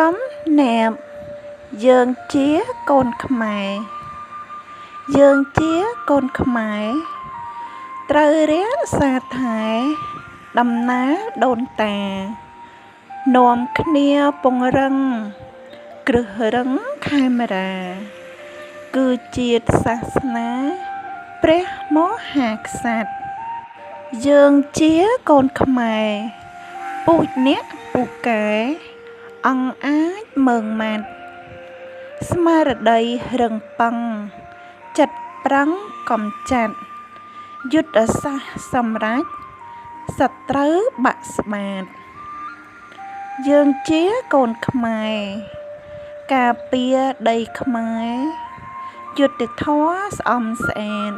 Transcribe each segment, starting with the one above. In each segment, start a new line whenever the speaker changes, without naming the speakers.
កំណែបយើងជាកូនខ្មែរយើងជាកូនខ្មែរត្រូវរក្សាថែដំណើរដូនតានាំគ្នាពង្រឹងគ្រឹះរឹងខេមរាគឺជាតិសាសនាព្រះមហាក្សត្រយើងជាកូនខ្មែរពូជអ្នកពូកែអង្គអាចមើងម៉ាត់ស្មារតីរឹងប៉ឹងចិត្តប្រឹងកំចាត់យុទ្ធសាស្ត្រសម្រេចសត្រូវបាក់ស្បាតយើងជាកូនខ្មែរការពារដីខ្មែរយុត្តិធម៌ស្អំស្អាត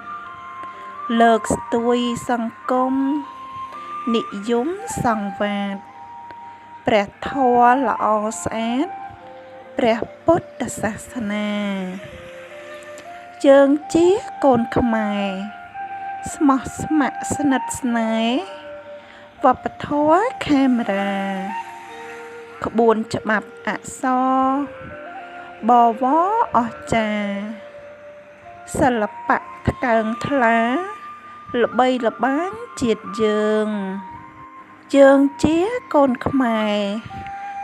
លើកស្ទួយសង្គមនិយមសង្វាតព្រះធម៌ល្អស្អាតព្រះពុទ្ធសាសនាយើងជាកូនខ្មែរស្មោះស្ម័គ្រស្និទ្ធស្នេហ៍វប្បធម៌ខេមរាក្បួនច្បាប់អក្សរបវរអស្ចារ្យសិល្បៈថ្កើងថ្លាល្បីល្បាញជាតិយើងជាកូនខ្មែរ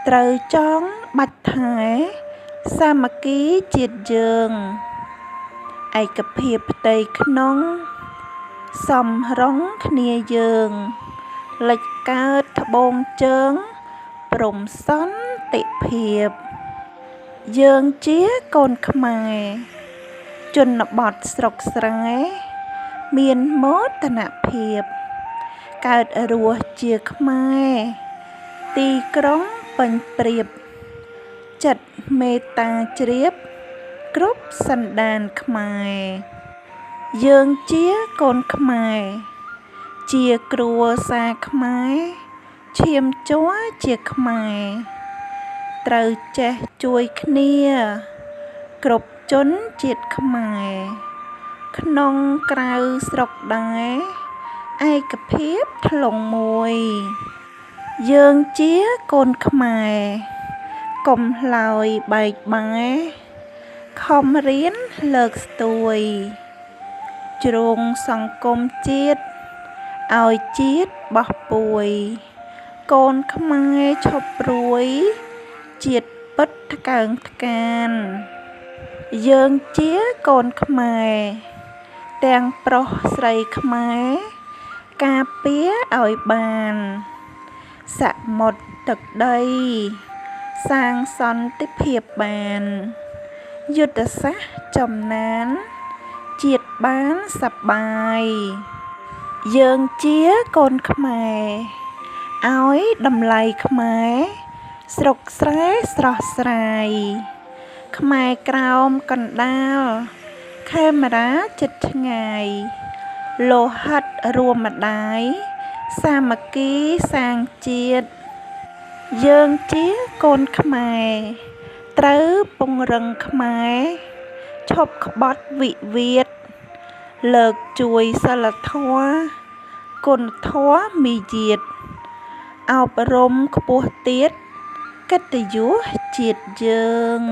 ត្រូវចងបាច់ថែសាមគ្គីជាតិយើងឯកភាពផ្ទៃក្នុងសំរងគ្នាយើងលេចកើតត្បូងជើងព្រំសន្តិភាពយើងជាកូនខ្មែរជនបទស្រុកស្រែមានមោទនភាពកើតរស់ជាខ្មែរទីក្រុងពេញព្រៀបចិត្តមេត្តាជ្រាបគ្រប់សន្តានខ្មែរយើងជាកូនខ្មែរជាគ្រួសារខ្មែរឈាមជ័រជាខ្មែរត្រូវចេះជួយគ្នាគ្រប់ជនជាតិខ្មែរក្នុងក្រៅស្រុកដែរឯកភាពថ្លុងមួយយើងជាកូនខ្មែរកុំឡើយបែកបែកខំរៀនលើកស្ទួយជ្រងសង្គមជាតិឲ្យជាតិបោះពួយកូនខ្មែរឈប់ព្រួយជាតិពិតថ្កើងថ្កានយើងជាកូនខ្មែរទាំងប្រុសស្រីខ្មែរការពារឲ្យបានសមុទ្រទឹកដីសាងសន្តិភាពបានយុទ្ធសាស្ត្រចំណានជាតិបានសប្បាយយើងជាកូនខ្មែរឲ្យតម្លៃខ្មែរស្រុកស្រែស្រស់ស្រាយខ្មែរក្រោមកណ្ដាលខេមរាចិត្តឆ្ងាយលោហិតរួមម្ដាយសាមគ្គីសាងជាតិយើងជាកូនខ្មែរត្រូវពង្រឹងខ្មែរឈប់ក្បត់វិវាទលើកជួយសិលធម៌គុណធម៌មាយាទអប់រំខ្ពស់ទៀតកិត្តិយសជាតិយើង